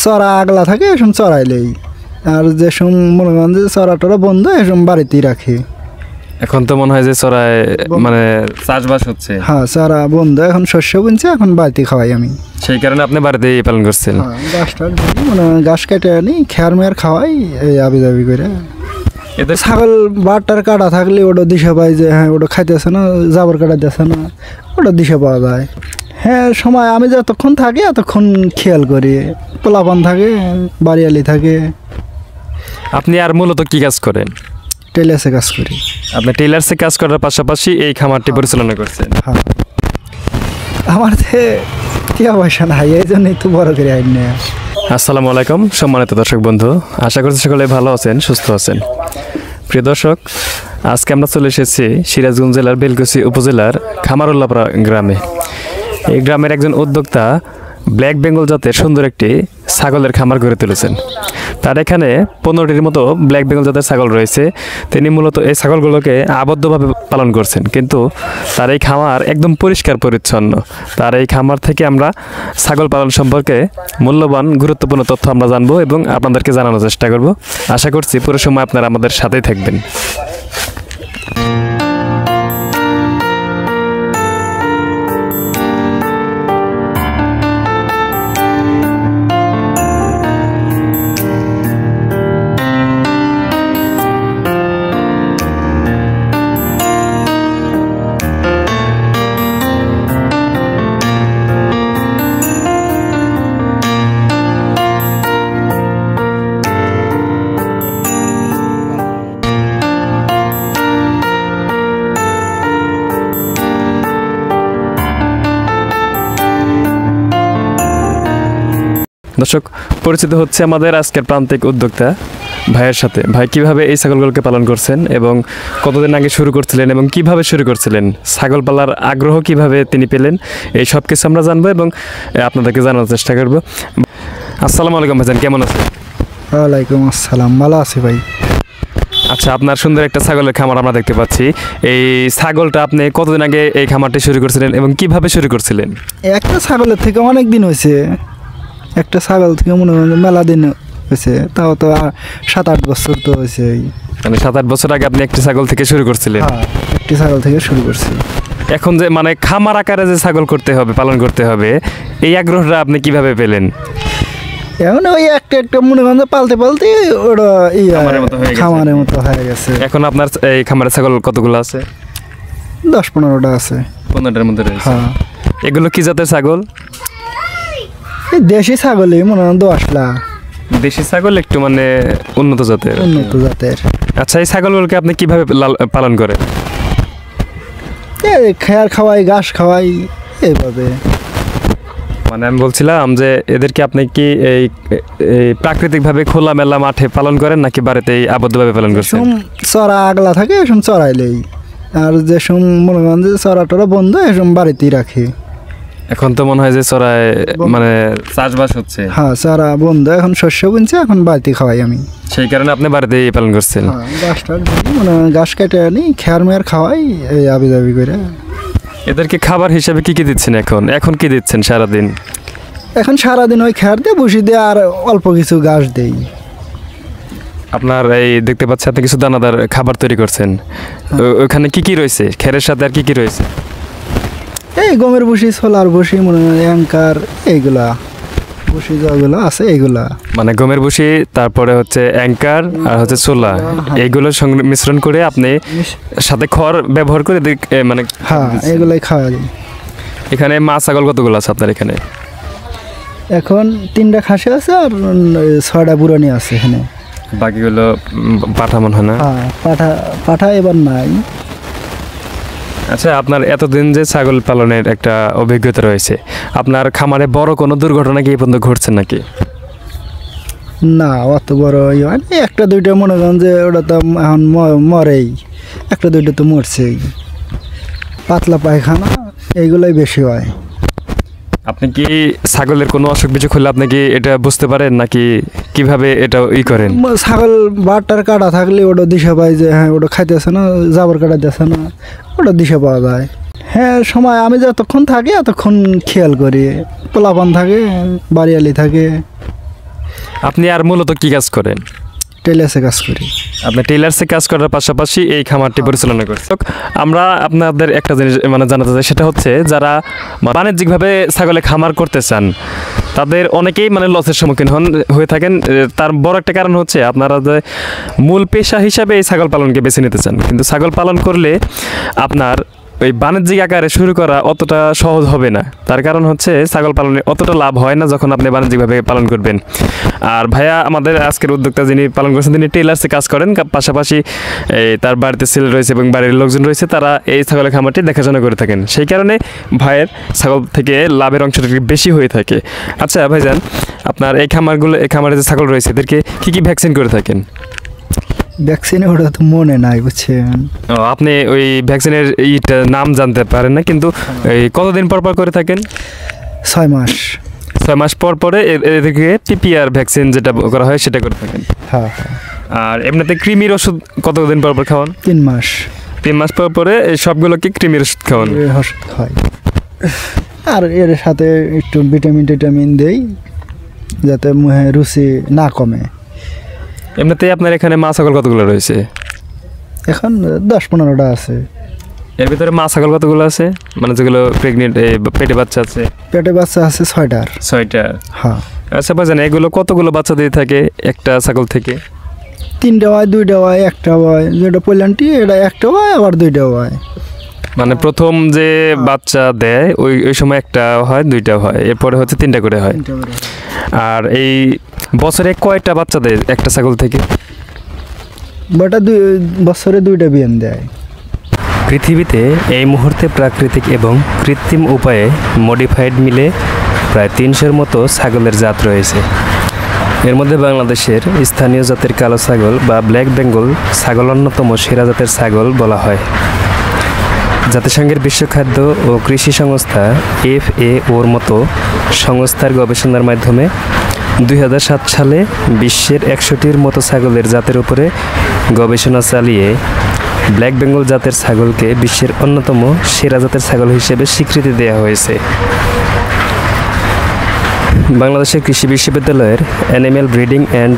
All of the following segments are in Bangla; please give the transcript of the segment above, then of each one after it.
চড়া আগলা থাকে এসব চড়াইলেই, আর যে সব মনে করেন যে চড়া টড়া বন্ধ এসব বাড়িতেই রাখি। এখন তো মনে হয় যে চড়ায় মানে চাষবাস হচ্ছে। হ্যাঁ, চড়া বন্ধ, এখন শস্য বুনছে, এখন বাড়িতে খাওয়াই আমি। সেই কারণে আপনি বাড়িতেই পালন করছেন? গাছটা মানে গাছ কেটে আনি খেয়ার মেয়ার খাওয়াই এই আবি দাবি করে। এদের ছাগল বাটটার কাটা থাকলে ওটা দিশা পাই যে হ্যাঁ ওটা খাইতেছে না, জাবর কাটা দিচ্ছে না, ওটা দিশা পাওয়া যায়। হ্যাঁ, সময় আমি যতক্ষণ থাকি এতক্ষণ খেয়াল করি। পোলাপান থাকে, বাড়িয়ালি থাকে। আপনি আর মূলত কি কাজ করেন? টেলার্সে কাজ করি। আপনি টেলার্সে কাজ করার পাশাপাশি এই খামারটি পরিচালনা করছেন? হ্যাঁ, আমার টিয়া পয়সা নাই, এই জন্যই তো বড় করে আইন না। আসসালামু আলাইকুম সম্মানিত দর্শক বন্ধু, আশা করছি সকলে ভালো আছেন, সুস্থ আছেন। প্রিয় দর্শক, আজকে আমরা চলে এসেছি সিরাজগঞ্জ জেলার বেলকুচি উপজেলার খামারুল্লাপাড়া গ্রামে। এই গ্রামের একজন উদ্যোক্তা ব্ল্যাক বেঙ্গল জাতের সুন্দর একটি ছাগলের খামার গড়ে তুলেছেন। তার এখানে 15টির মতো ব্ল্যাক বেঙ্গল জাতের ছাগল রয়েছে। তিনি মূলত এই ছাগলগুলোকে আবদ্ধভাবে পালন করছেন, কিন্তু তার এই খামার একদম পরিষ্কার পরিচ্ছন্ন। তার এই খামার থেকে আমরা ছাগল পালন সম্পর্কে মূল্যবান গুরুত্বপূর্ণ তথ্য আমরা জানবো এবং আপনাদেরকে জানানোর চেষ্টা করব। আশা করছি পুরো সময় আপনারা আমাদের সাথেই থাকবেন। দর্শক, পরিচিত হচ্ছে আমাদের আজকের প্রান্তিক উদ্যোক্তা ভাইয়ের সাথে। ভাই কিভাবে এই ছাগলগুলোকে পালন করছেন এবং কতদিন আগে শুরু করছিলেন এবং কিভাবে শুরু করছিলেন, ছাগল পালার আগ্রহ কিভাবে তিনি পেলেন, এই সব কিছু আমরা জানবো এবং আপনাদেরকে জানানোর চেষ্টা করব। আসসালামু আলাইকুম ভাইজান, কেমন আছেন? ওয়ালাইকুম আসসালাম, ভালো আছি ভাই। আচ্ছা, আপনার সুন্দর একটা ছাগলের খামার আমরা দেখতে পাচ্ছি। এই ছাগলটা আপনি কতদিন আগে এই খামারটি শুরু করছিলেন এবং কিভাবে শুরু করছিলেন? একটা ছাগলের থেকে অনেক দিন হয়েছে, একটা ছাগল থেকে মনে হয় মেলা দিন হয়েছে, তাও তো 7-8 বছর তো হয়েছে। মানে 7-8 বছর আগে আপনি একটি ছাগল থেকে শুরু করছিলেন? হ্যাঁ, একটি ছাগল থেকে শুরু করছি। এখন যে মানে খামার আকারে যে ছাগল করতে হবে, পালন করতে হবে, এই আগ্রহটা আপনি কিভাবে পেলেন? এখন ওই একটা একটা মনে করেন পালতে পালতে ওটা খামারের মতো হয়ে গেছে। এখন আপনার এই খামারের ছাগল কতগুলো আছে? 10-15টা আছে। 15টার মধ্যে রয়েছে। হ্যাঁ। এগুলো কি জাতের ছাগল? দেশি ছাগলই মনে হয় 10টা। দেশি ছাগল একটু মানে উন্নত জাতের। উন্নত জাতের। আচ্ছা, এই ছাগলগুলোকে আপনি কিভাবে পালন করেন? খেয়ার খাওয়াই, ঘাস খাওয়াই, এইভাবে। মানে আমি বলছিলাম যে এদেরকে আপনি কি এই প্রাকৃতিকভাবে খোলামেলা মাঠে পালন করেন নাকি বাড়িতেই আবদ্ধভাবে পালন করছেন? চড়া আগলা থাকে এসব চড়াইলেই, আর যে সব মনে করেন যে চড়া টড়া বন্ধ এসব বাড়িতেই রাখি। এখন তো মনে হয় যে চড়ায় মানে চাষবাস হচ্ছে। হ্যাঁ, চড়া বন্ধ, এখন শস্য বুনছে, এখন বাড়িতে খাওয়াই আমি। সেই কারণে আপনি বাড়িতেই পালন করছেন? গাছটা মানে গাছ কেটে আনি খেয়ার মেয়ার খাওয়াই এই আবি দাবি করে। এদেরকে খাবার হিসাবে কি কি দিচ্ছেন এখন কি দিচ্ছেন সারাদিন? এখন সারাদিন ওই খেয়ার দিয়ে বসি দিয়ে আর অল্প কিছু ঘাস দেই। আপনার এই দেখতে পাচ্ছি আপনি কিছু দানাদার খাবার তৈরি করছেন। ওখানে কি কি রয়েছে খেরের সাথে, আর কি কি রয়েছে? এই গমের বসি, ছোলার বসি, মনে হয় অ্যাঙ্কার, এইগুলা বসি যেগুলো আছে এইগুলা। মানে গমের বসি, তারপরে হচ্ছে অ্যাঙ্কার আর হচ্ছে ছোলা, এইগুলো মিশ্রণ করে আপনি সাথে খড় ব্যবহার করে মানে হ্যাঁ এগুলাই খাওয়া যায়। এখানে মা ছাগল কতগুলো আছে আপনার এখানে? এখন 3টা খাসি আছে আর 6টা বুড়ানি আছে এখানে। বাকিগুলো পাঠা মনে হয় না? হ্যাঁ, পাঠা এবার নাই। আচ্ছা, আপনার এতদিন যে ছাগল পালনের একটা অভিজ্ঞতা রয়েছে, আপনার খামারে বড় কোনো দুর্ঘটনা কি এই পর্যন্ত ঘটছে নাকি? না, অত বড় একটা দুইটা মনে করেন যে ওটা তো এখন মরেই, একটা দুইটা তো মরছেই। পাতলা পায়খানা এইগুলাই বেশি হয়। আপনি কি ছাগলের কোনো অসুখ বিসুখ হলে আপনি কি এটা বুঝতে পারেন নাকি কিভাবে এটা করেন? ছাগল বাটটার কাটা থাকলে ওটা দিশা পাই যে হ্যাঁ ওটা খাইতেছে না, জাবর কাটা দিচ্ছে না, ওটা দিশা পাওয়া যায়। হ্যাঁ, সময় আমি যতক্ষণ থাকি এতক্ষণ খেয়াল করি। পোলাপান থাকে, বাড়িয়ালি থাকে। আপনি আর মূলত কি কাজ করেন? টেলার্সে কাজ করি। আপনি টেলার্সে কাজ করার পাশাপাশি এই খামারটি পরিচালনা করছেন। তো আমরা আপনাদের একটা জিনিস মানে জানাতে চাই, সেটা হচ্ছে যারা বাণিজ্যিকভাবে ছাগলে খামার করতে চান তাদের অনেকেই মানে লসের সম্মুখীন হয়ে থাকেন। তার বড় একটা কারণ হচ্ছে আপনারা যে মূল পেশা হিসাবে এই ছাগল পালনকে বেছে নিতে চান, কিন্তু ছাগল পালন করলে আপনার ওই বাণিজ্যিক আকারে শুরু করা অতটা সহজ হবে না। তার কারণ হচ্ছে ছাগল পালনে অতটা লাভ হয় না যখন আপনি বাণিজ্যিকভাবে পালন করবেন। আর ভাইয়া আমাদের আজকের উদ্যোক্তা যিনি পালন করছেন তিনি টেলার্সে কাজ করেন, পাশাপাশি তার বাড়িতে ছেলে রয়েছে এবং বাড়ির লোকজন রয়েছে, তারা এই ছাগলের খামারটি দেখাশোনা করে থাকেন। সেই কারণে ভাইয়ের ছাগল থেকে লাভের অংশটা একটু বেশি হয়ে থাকে। আচ্ছা ভাইজান, আপনার এই খামারে যে ছাগল রয়েছে এদেরকে কী কী ভ্যাকসিন করে থাকেন? ভ্যাকসিনে ওটা তো মনে নাই, বুঝছেন। ও, আপনি ওই ভ্যাকসিনের নাম জানতে পারেন না, কিন্তু এই কতদিন পর পর করে থাকেন? 6 মাস। 6 মাস পর পরে এদেরকে পিপিআর ভ্যাকসিন যেটা করা হয় সেটা করে থাকেন। হ্যাঁ। আর এমনিতে কৃমির ওষুধ কতদিন পর পর খাওয়ান? 3 মাস। 3 মাস পর পরে এই সবগুলোকে কৃমির ওষুধ খাওয়ান? ওষুধ হয়। আর এর সাথে একটু ভিটামিন দেই যাতে মুখে রুচি না কমে। এমনিতে আপনার এখানে মা ছাগল কতগুলো রয়েছে? এখন 10-15টা আছে। এর ভিতরে মা ছাগল কতগুলো আছে, মানে যেগুলো প্রেগনেন্ট পেটে বাচ্চা আছে? পেটে বাচ্চা আছে 6টার। 6টা? হ্যাঁ। আচ্ছা ভাইজান, এগুলো কতগুলো বাচ্চা দিয়ে থাকে একটা ছাগল থেকে? 3টা হয়, 2টা হয়, 1টা হয়। যেটা পোল্যান্ডটি এটা 1টা হয়, আবার 2টা হয়। মানে প্রথম যে বাচ্চা দেয় ওই সময় একটা হয়, 2টা হয়, এরপরে হচ্ছে 3টা করে হয়। আর এই বছরে কয়টা বাচ্চা দেয় একটা ছাগল থেকে? বটা বছরে 2টা বিয়ান দেয়। পৃথিবীতে এই মুহূর্তে প্রাকৃতিক এবং কৃত্রিম উপায়ে মডিফাইড মিলে প্রায় 300-এর মতো ছাগলের জাত রয়েছে। এর মধ্যে বাংলাদেশের স্থানীয় জাতের কালো ছাগল বা ব্ল্যাক বেঙ্গল ছাগল অন্যতম সেরা জাতের ছাগল বলা হয়। জাতিসংঘের বিশ্ব খাদ্য ও কৃষি সংস্থা FAO-র মতো সংস্থার গবেষণার মাধ্যমে 2007 সালে বিশ্বের 100টির মতো ছাগলের জাতের উপরে গবেষণা চালিয়ে ব্ল্যাক বেঙ্গল জাতের ছাগলকে বিশ্বের অন্যতম সেরা জাতের ছাগল হিসেবে স্বীকৃতি দেওয়া হয়েছে। বাংলাদেশের কৃষি বিশ্ববিদ্যালয়ের অ্যানিম্যাল ব্রিডিং অ্যান্ড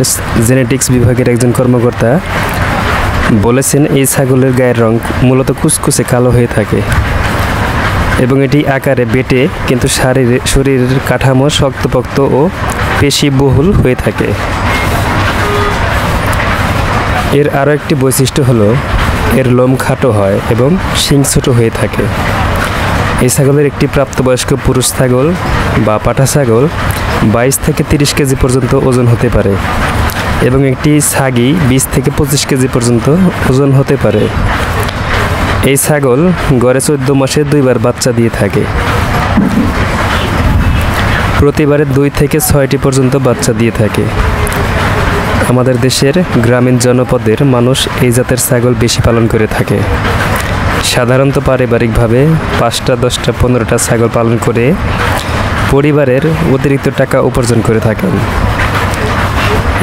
জেনেটিক্স বিভাগের একজন কর্মকর্তা বলেছেন, এই ছাগলের গায়ের রং মূলত কুচকুচে কালো হয়ে থাকে এবং এটি আকারে বেটে কিন্তু শরীরের কাঠামো শক্তপোক্ত ও পেশিবহুল হয়ে থাকে। এর আরও একটি বৈশিষ্ট্য হলো এর লোম খাটো হয় এবং শিং ছোট হয়ে থাকে। এই ছাগলের একটি প্রাপ্তবয়স্ক পুরুষ ছাগল বা পাঠা ছাগল 22 থেকে 30 কেজি পর্যন্ত ওজন হতে পারে এবং একটি ছাগি 20 থেকে 25 কেজি পর্যন্ত ওজন হতে পারে। এই ছাগল গড়ে 14 মাসে 2বার বাচ্চা দিয়ে থাকে। প্রতিবারে 2 থেকে 6টি পর্যন্ত বাচ্চা দিয়ে থাকে। আমাদের দেশের গ্রামীণ জনপদের মানুষ এই জাতের ছাগল বেশি পালন করে থাকে। সাধারণত পারিবারিকভাবে 5টা, 10টা, 15টা ছাগল পালন করে পরিবারের অতিরিক্ত টাকা উপার্জন করে থাকেন।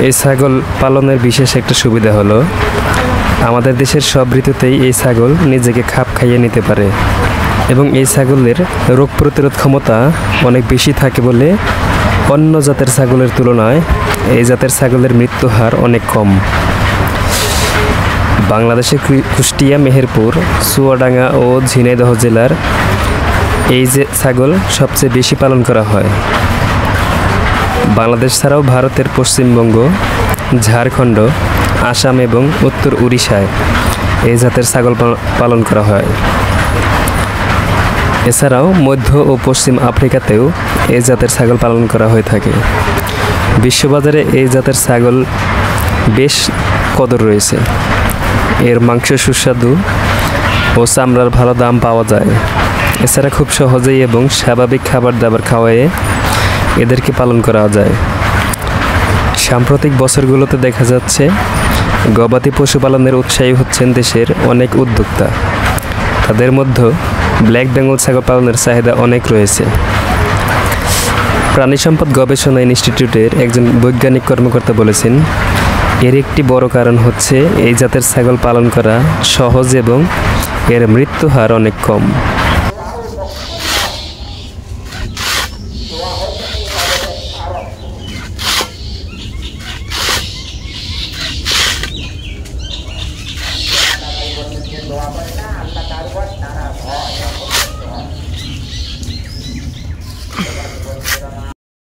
এই ছাগল পালনের বিশেষ একটা সুবিধা হলো আমাদের দেশের সব ঋতুতেই এই ছাগল নিজেকে খাপ খাইয়ে নিতে পারে এবং এই ছাগলের রোগ প্রতিরোধ ক্ষমতা অনেক বেশি থাকে বলে অন্য জাতের ছাগলের তুলনায় এই জাতের ছাগলের মৃত্যু হার অনেক কম। বাংলাদেশের কুষ্টিয়া, মেহেরপুর, চুয়াডাঙ্গা ও ঝিনাইদহ জেলার এই যে ছাগল সবচেয়ে বেশি পালন করা হয়। বাংলাদেশ ছাড়াও ভারতের পশ্চিমবঙ্গ, ঝাড়খণ্ড, আসাম এবং উত্তর উড়িষ্যায় এই জাতের ছাগল পালন করা হয়। এছাড়াও মধ্য ও পশ্চিম আফ্রিকাতেও এই জাতের ছাগল পালন করা হয়ে থাকে। বিশ্ববাজারে এই জাতের ছাগল বেশ কদর রয়েছে। এর মাংস সুস্বাদু ও চামড়ার ভালো দাম পাওয়া যায়। এছাড়া খুব সহজেই এবং স্বাভাবিক খাবার দাবার খাওয়ায়ে এদেরকে পালন করা যায়। সাম্প্রতিক বছরগুলোতে দেখা যাচ্ছে গবাদি পশুপালনের উৎসাহী হচ্ছেন দেশের অনেক উদ্যোক্তা। তাদের মধ্যে ব্ল্যাক বেঙ্গল ছাগল পালনের চাহিদা অনেক রয়েছে। প্রাণী সম্পদ গবেষণা ইনস্টিটিউটের একজন বৈজ্ঞানিক কর্মকর্তা বলেছেন, এর একটি বড় কারণ হচ্ছে এই জাতের ছাগল পালন করা সহজ এবং এর মৃত্যু হার অনেক কম।